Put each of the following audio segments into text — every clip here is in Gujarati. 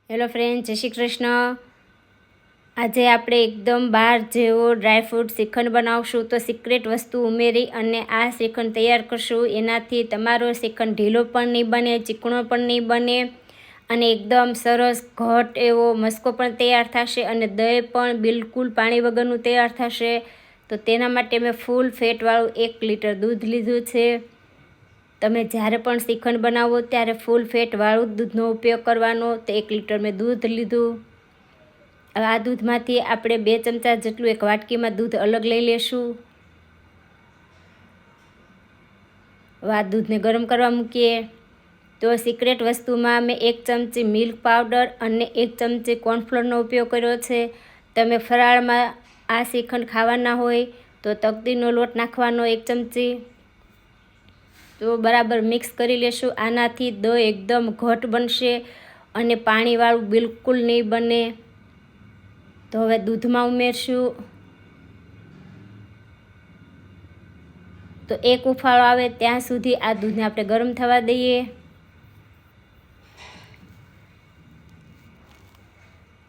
હેલો ફ્રેન્ડ, જય શ્રી કૃષ્ણ। આજે આપણે એકદમ બહાર જેવો ડ્રાયફ્રૂટ શ્રીખંડ બનાવશું। તો સિક્રેટ વસ્તુ ઉમેરી અને આ શ્રીખંડ તૈયાર કરશું। એનાથી તમારો શ્રીખંડ ઢીલો પણ નહીં બને, ચીકણો પણ નહીં બને અને એકદમ સરસ ઘટ એવો મસ્કો પણ તૈયાર થશે અને દહીં પણ બિલકુલ પાણી વગરનું તૈયાર થશે। તો તેના માટે મેં ફૂલ ફેટવાળું 1 લીટર દૂધ લીધું છે। તમે જ્યારે પણ શ્રીખંડ બનાવો ત્યારે ફૂલ ફેટવાળું દૂધનો ઉપયોગ કરવાનો। તો 1 લીટર મેં દૂધ લીધું। હવે આ દૂધમાંથી આપણે 2 ચમચા જેટલું એક વાટકીમાં દૂધ અલગ લઈ લેશું। હવે આ દૂધને ગરમ કરવા મૂકીએ। તો સિક્રેટ વસ્તુમાં મેં 1 ચમચી મિલ્ક પાવડર અને 1 ચમચી કોર્નફ્લોરનો ઉપયોગ કર્યો છે। તમે ફરાળમાં આ શ્રીખંડ ખાવાના હોય તો તકદીનો લોટ નાખવાનો 1 ચમચી। તો બરાબર મિક્સ કરી લેશું। આનાથી દહીં એકદમ ઘટ બનશે અને પાણીવાળું બિલકુલ નહીં બને। તો હવે દૂધમાં ઉમેરશું। તો એક ઉફાળો આવે ત્યાં સુધી આ દૂધને આપણે ગરમ થવા દઈએ।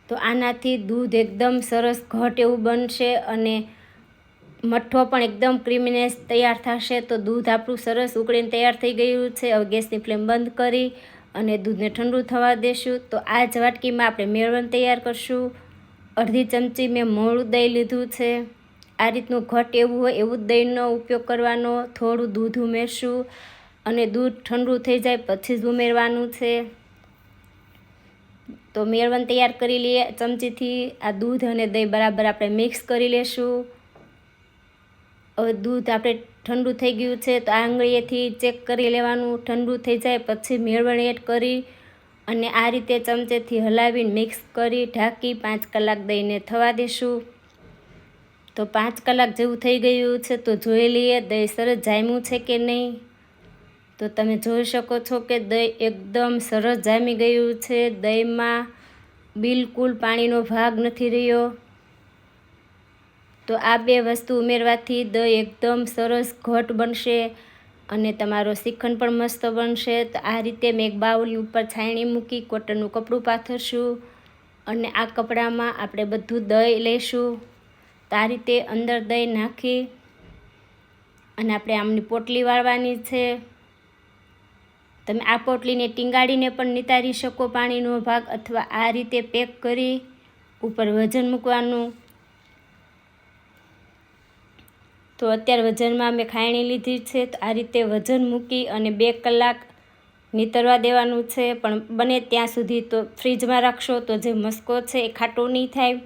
તો આનાથી દૂધ એકદમ સરસ ઘટ એવું બનશે અને મઠ્ઠો પણ એકદમ ક્રીમીનેસ તૈયાર થશે। તો દૂધ આપણું સરસ ઉકળીને તૈયાર થઈ ગયું છે। હવે ગેસની ફ્લેમ બંધ કરી અને દૂધને ઠંડુ થવા દેશું। તો આ જ વાટકીમાં આપણે મેળવણ તૈયાર કરશું। અડધી ચમચી મેં મોળું દહીં લીધું છે। આ રીતનું ઘટ એવું હોય એવું જ દહીંનો ઉપયોગ કરવાનો। થોડું દૂધ ઉમેરશું અને દૂધ ઠંડુ થઈ જાય પછી જ ઉમેરવાનું છે। તો મેળવણ તૈયાર કરી લઈએ ચમચીથી। આ દૂધ અને દહીં બરાબર આપણે મિક્સ કરી લેશું। હવે દૂધ આપણે ઠંડુ થઈ ગયું છે તો આંગળીએથી ચેક કરી લેવાનું। ઠંડુ થઈ જાય પછી મેળવણ એડ કરી અને આ રીતે ચમચેથી હલાવીને મિક્સ કરી ઢાંકી 5 કલાક દહીંને થવા દેશું। તો 5 કલાક જેવું થઈ ગયું છે તો જોઈ લઈએ દહીં સરસ જામ્યું છે કે નહીં। તો તમે જોઈ શકો છો કે દહીં એકદમ સરસ જામી ગયું છે। દહીંમાં બિલકુલ પાણીનો ભાગ નથી રહ્યો। તો આ 2 વસ્તુ ઉમેરવાથી દહીં એકદમ સરસ ઘટ બનશે અને તમારો શ્રીખંડ પણ મસ્ત બનશે। તો આ રીતે મેં એક બાઉલની ઉપર છાયણી મૂકી કોટનનું કપડું પાથરશું અને આ કપડામાં આપણે બધું દહીં લઈશું। તો આ રીતે અંદર દહીં નાખી અને આપણે આમની પોટલી વાળવાની છે। તમે આ પોટલીને ટીંગાડીને પણ નિતારી શકો પાણીનો ભાગ, અથવા આ રીતે પેક કરી ઉપર વજન મૂકવાનું। તો અત્યારે વજનમાં મેં ખાયણી લીધી છે। તો આ રીતે વજન મૂકી અને 2 કલાક નીતરવા દેવાનું છે। પણ બને ત્યાં સુધી તો ફ્રીજમાં રાખશો તો જે મસ્કો છે એ ખાટો નહીં થાય।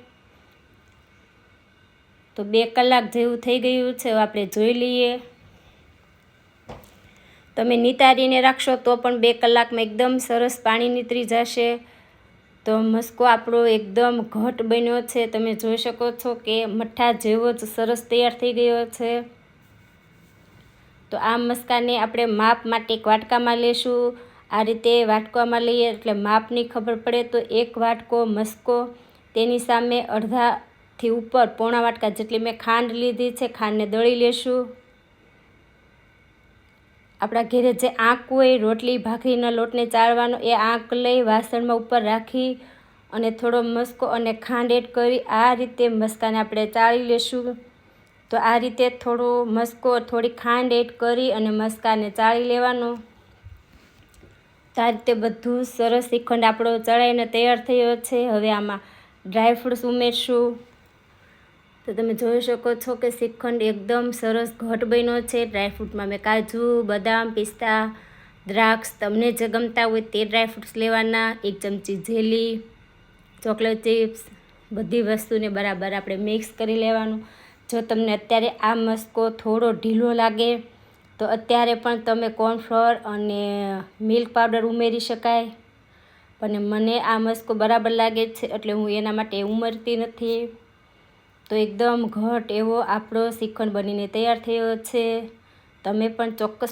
તો 2 કલાક જેવું થઈ ગયું છે। આપણે જોઈ લઈએ। તમે નિતારીને રાખશો તો પણ 2 કલાકમાં એકદમ સરસ પાણી નીતરી જશે। તો મસ્કો આપણો એકદમ ઘટ બન્યો છે। તમે જોઈ શકો છો કે મઠ્ઠા જેવો જ સરસ તૈયાર થઈ ગયો છે। તો આ મસ્કાને આપણે માપ માટે એક વાટકામાં લેશું। આ રીતે વાટકામાં લઈએ એટલે માપની ખબર પડે। તો 1 વાટકો મસ્કો, તેની સામે અડધાથી ઉપર પોણા વાટકા જેટલી મેં ખાંડ લીધી છે। ખાંડને દળી લેશું। આપણા ઘરે જે આંક હોય રોટલી ભાખરીના લોટને ચાળવાનો, એ આંક લઈ વાસણમાં ઉપર રાખી અને થોડો મસ્કો અને ખાંડ એડ કરી આ રીતે મસ્કાને આપણે ચાળી લેશું। તો આ રીતે થોડો મસ્કો થોડી ખાંડ એડ કરી અને મસ્કાને ચાળી લેવાનો। તો આ રીતે બધું સરસ શ્રીખંડ આપણો ચડાઈને તૈયાર થયો છે। હવે આમાં ડ્રાયફ્રૂટ્સ ઉમેરશું। તો તમે જોઈ શકો છો કે શ્રીખંડ એકદમ સરસ ઘટ બન્યો છે। ડ્રાયફ્રૂટમાં મેં કાજુ, બદામ, પિસ્તા, દ્રાક્ષ, તમને જે ગમતા હોય તે ડ્રાયફ્રૂટ્સ લેવાના। 1 ચમચી જેલી, ચોકલેટ ચિપ્સ, બધી વસ્તુને બરાબર આપણે મિક્સ કરી લેવાનું। જો તમને અત્યારે આ મસ્કો થોડો ઢીલો લાગે તો અત્યારે પણ તમે કોર્નફ્લોર અને મિલ્ક પાવડર ઉમેરી શકાય, પણ મને આ મસ્કો બરાબર લાગે છે એટલે હું એના માટે ઉમેરતી નથી। તો એકદમ ઘટ એવો આપણો શ્રીખંડ બનીને તૈયાર થયો છે। તમે પણ ચોક્કસ